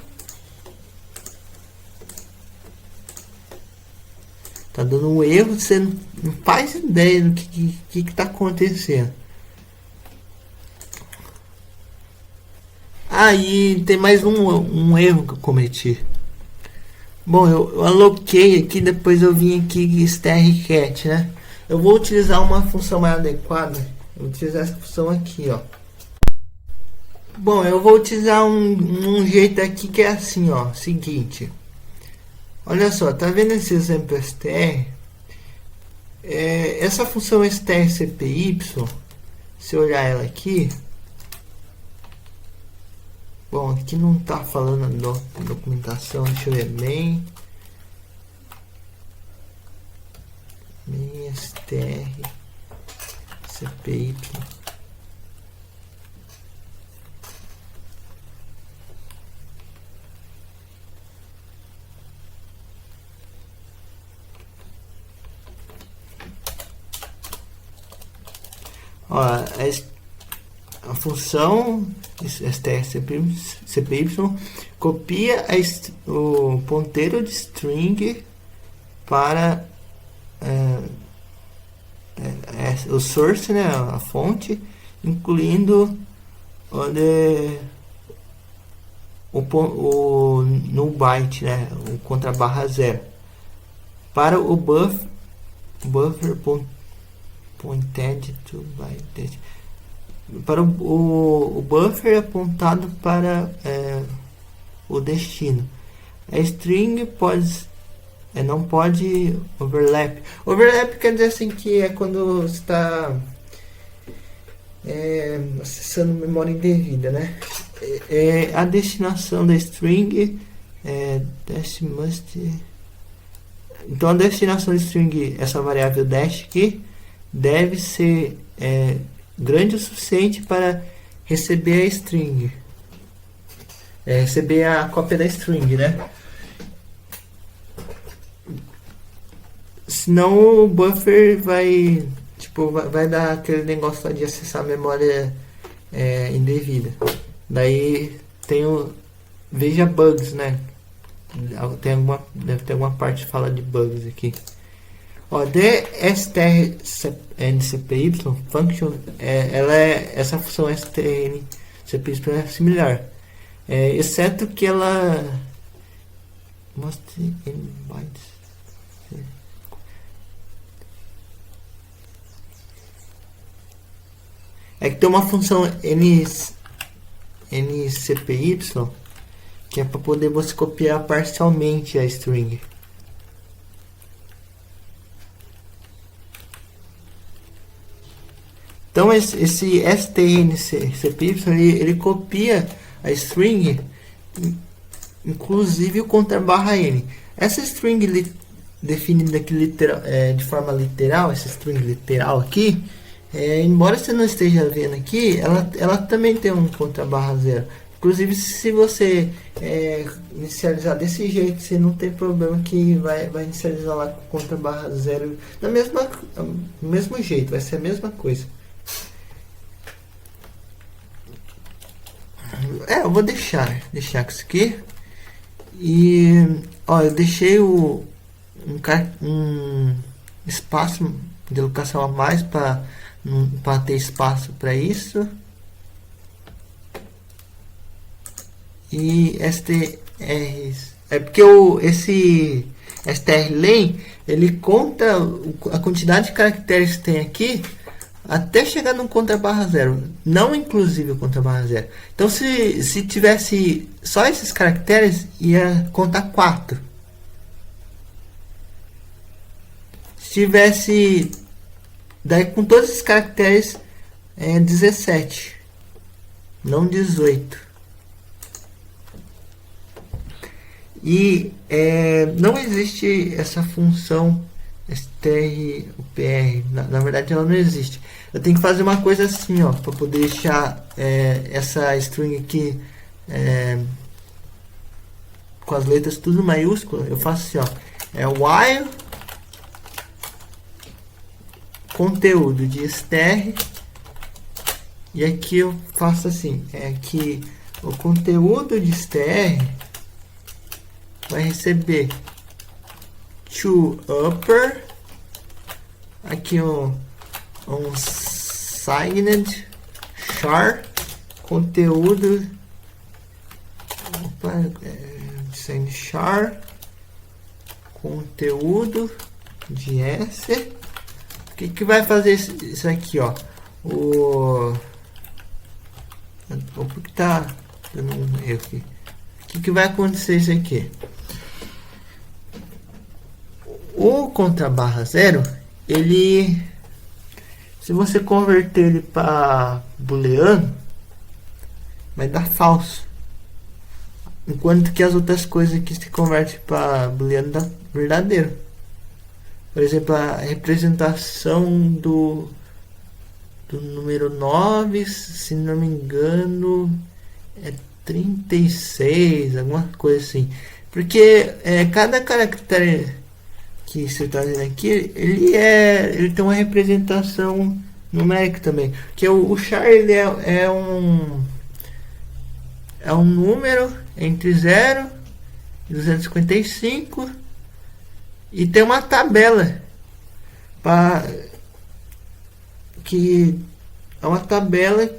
Tá dando um erro, você não faz ideia do que tá acontecendo. Aí tem mais um erro que eu cometi. Bom, eu aloquei aqui, depois eu vim aqui strcat, né? Eu vou utilizar uma função mais adequada. Eu vou utilizar essa função aqui, ó. Bom, eu vou utilizar um jeito aqui que é assim, ó, seguinte. Olha só, tá vendo esse exemplo str? Essa função strcpy, se eu olhar ela aqui, bom, aqui não tá falando na documentação, deixa eu ver, main strcpy. Ó, a função strcpy copia o ponteiro de string para o source, né, a fonte, incluindo o null byte, né, o contra barra zero, para o buffer pointed to byte, para o buffer apontado para o destino. A string não pode overlap. Overlap quer dizer assim que é quando você está acessando memória indevida, né? A destinação da string dash must. Então a destinação da string, essa variável dash aqui, deve ser grande o suficiente para receber a string, receber a cópia da string, né? Senão o buffer vai dar aquele negócio lá de acessar a memória indevida. Daí veja bugs, né? Deve ter alguma parte que fala de bugs aqui. Ó, strncpy function, essa função strncpy é similar, exceto que ela must in bytes. É que tem uma função ncpy que é para poder você copiar parcialmente a string. Então esse strncpy ele copia a string, inclusive o contra /n. Essa string definida aqui de forma literal, essa string literal aqui, embora você não esteja vendo aqui, ela também tem um contra /0. Inclusive, se você inicializar desse jeito, você não tem problema que vai inicializar lá com contra /0 do mesmo jeito, vai ser a mesma coisa. Eu vou deixar com isso aqui. E ó, eu deixei um espaço de alocação a mais para ter espaço para isso. E str porque esse strlen ele conta a quantidade de caracteres que tem aqui até chegar no contra /0, não inclusive o contra /0. Então se tivesse só esses caracteres, ia contar 4. Se tivesse daí com todos esses caracteres, 17, não 18. E não existe essa função strupr, na verdade ela não existe. Eu tenho que fazer uma coisa assim, ó, para poder deixar essa string aqui com as letras tudo maiúsculo. Eu faço assim, ó, while conteúdo de str, e aqui eu faço assim, que o conteúdo de str vai receber to upper, aqui um signed char, conteúdo signed char, conteúdo de S. O que vai fazer isso aqui, ó? Porque tá dando um erro aqui. O que vai acontecer isso aqui? O contra /0, ele, se você converter ele para booleano, vai dar falso. Enquanto que as outras coisas aqui se convertem para booleano dá verdadeiro. Por exemplo, a representação do número 9, se não me engano, é 36, alguma coisa assim. Porque cada caractere que você está vendo aqui, ele tem uma representação numérica também. Que o char ele é um número entre 0 e 255, e tem uma tabela que é uma tabela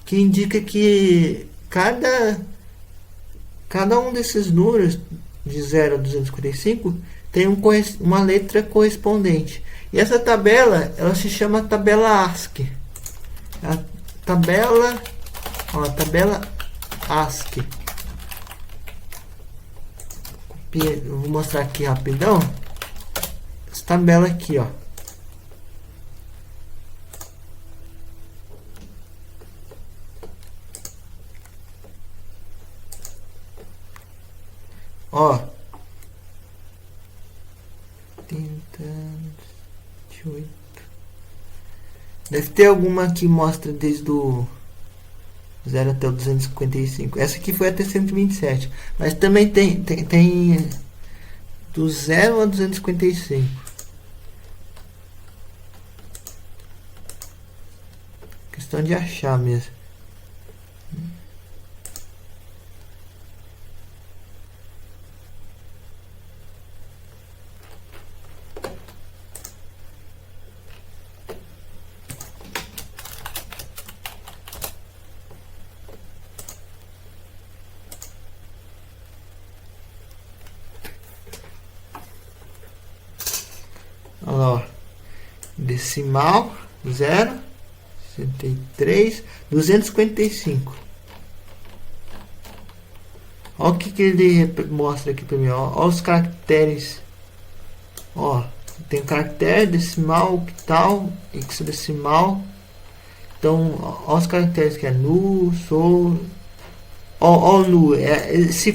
que indica que cada um desses números de 0 a 255 tem uma letra correspondente. E essa tabela, ela se chama tabela ASCII. A tabela ASCII. Eu vou mostrar aqui rapidão. Essa tabela aqui, ó. Ó. Deve ter alguma que mostra desde o 0 até o 255. Essa aqui foi até 127. Mas também tem do 0 a 255. Questão de achar mesmo. Olha lá, ó. Decimal 0, 63, 255. Olha o que ele mostra aqui para mim. Olha os caracteres. Ó, tem caractere, decimal, octal, hexadecimal. Então, olha os caracteres que é nulo, sou. Ó, o nulo. Isso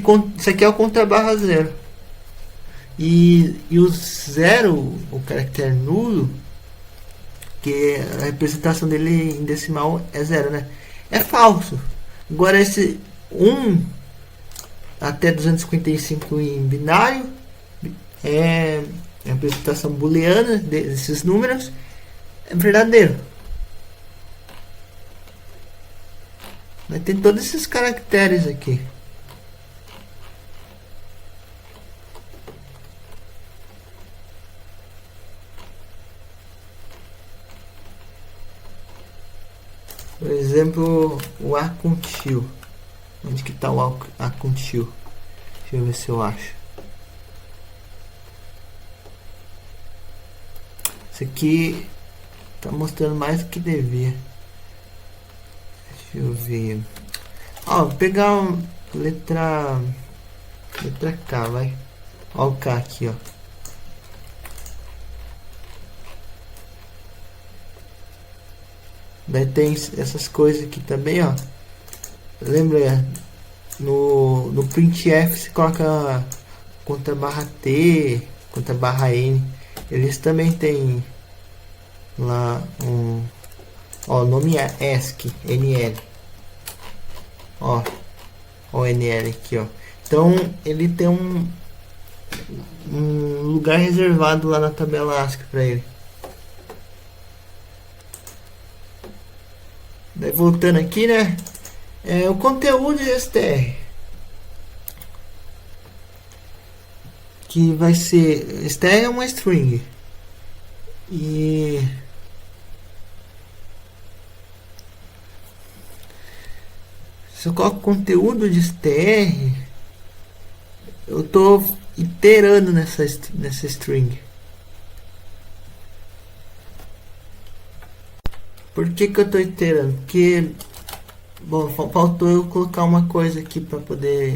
aqui é o contrabarra zero. E o zero, o caractere nulo, que a representação dele em decimal é zero, né? É falso. Agora esse 1 até 255 em binário é a representação booleana desses números, é verdadeiro. Mas tem todos esses caracteres aqui. Por exemplo, o Acontil. Onde que está o Acontil? Deixa eu ver se eu acho. Isso aqui está mostrando mais do que devia. Deixa eu ver. Ó, vou pegar uma letra K, vai. Ó o K aqui, ó. Daí tem essas coisas aqui também, ó. Lembra, no printf você coloca contra barra T, contra barra N. Eles também tem lá um, ó, o nome é ESC, NL. Ó, o NL aqui, ó. Então ele tem um lugar reservado lá na tabela ASCII para ele. Daí, voltando aqui, né? O conteúdo de str, que vai ser, str é uma string, e se eu coloco conteúdo de str, eu tô iterando nessa string. Por que eu tô iterando? Porque, bom, faltou eu colocar uma coisa aqui para poder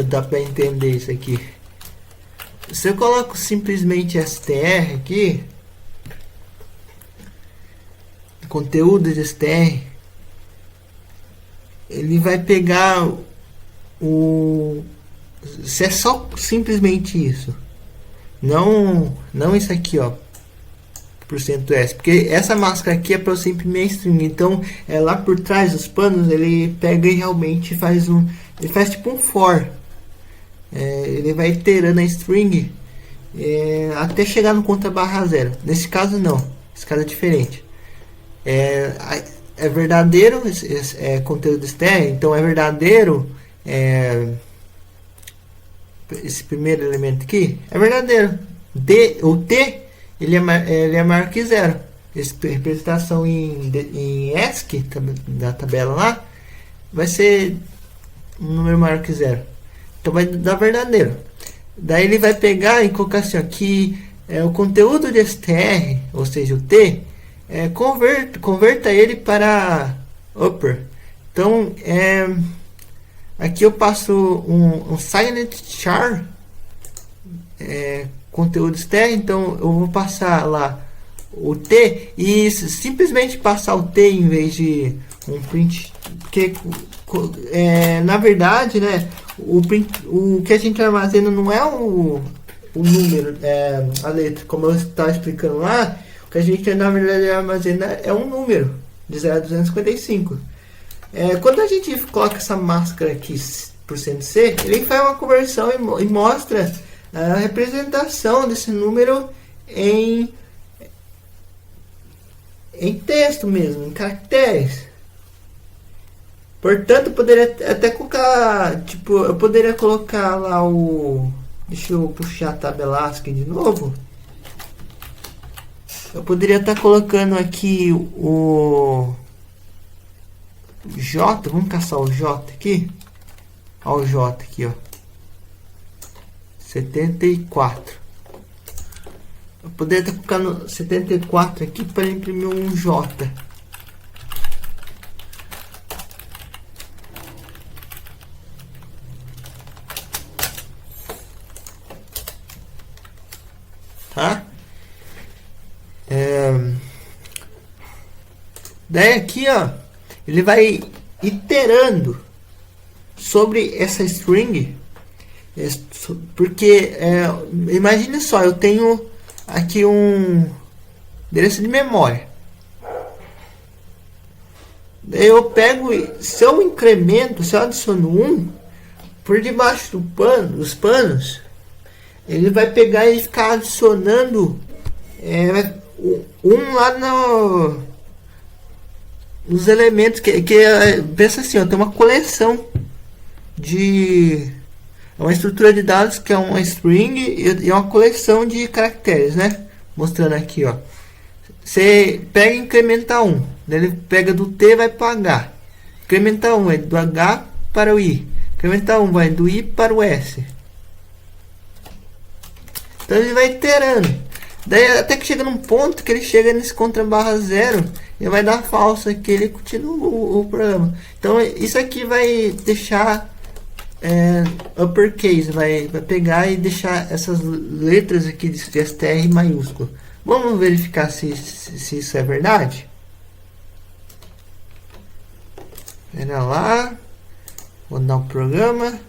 dar para entender isso aqui. Se eu coloco simplesmente str aqui, conteúdo de str, ele vai pegar se é só simplesmente isso, não isso aqui, ó, %s, porque essa máscara aqui é para o sempre string. Então lá por trás dos panos ele pega e realmente ele faz tipo um for. Ele vai iterando a string até chegar no contra barra zero. Nesse caso não, esse caso é diferente. É verdadeiro, conteúdo str, então é verdadeiro, esse primeiro elemento aqui é verdadeiro. O T ele é maior que zero. Essa representação em ESC da tabela lá vai ser um número maior que zero. Então vai dar verdadeiro. Daí ele vai pegar e colocar assim aqui o conteúdo de str, ou seja, o T, converta ele para upper. Então aqui eu passo um silent char, conteúdo str, então eu vou passar lá o T e simplesmente passar o T em vez de um print, porque na verdade, né, o que a gente armazena não é o número, a letra, como eu estava explicando lá. O que a gente na verdade armazena é um número de 0 a 255. Quando a gente coloca essa máscara aqui %c, ele faz uma conversão e mostra a representação desse número em texto mesmo, em caracteres. Portanto, eu poderia até colocar, tipo, eu poderia colocar lá deixa eu puxar a tabela ASCII de novo. Eu poderia estar colocando aqui o J, vamos caçar o J aqui. Olha o J aqui, ó. 74. Eu poderia estar colocando 74 aqui para imprimir um J. Tá? Daí aqui, ó, ele vai iterando sobre essa string, porque imagine só, eu tenho aqui um endereço de memória. Daí eu pego, se eu incremento, se eu adiciono 1 por debaixo dos panos, ele vai pegar e ficar adicionando um lá nos elementos que pensa assim, ó, tem uma coleção de uma estrutura de dados que é uma string e uma coleção de caracteres, né? Mostrando aqui, ó. Você pega e incrementa 1, ele pega do T e vai para o H. Incrementa 1 é do H para o I. Incrementa 1 vai do I para o S. Então ele vai iterando. Daí até que chega num ponto que ele chega nesse contra barra 0 e vai dar falso que ele continua o programa. Então isso aqui vai deixar uppercase, vai pegar e deixar essas letras aqui de str maiúsculo. Vamos verificar se isso é verdade. Espera lá, vou dar o programa.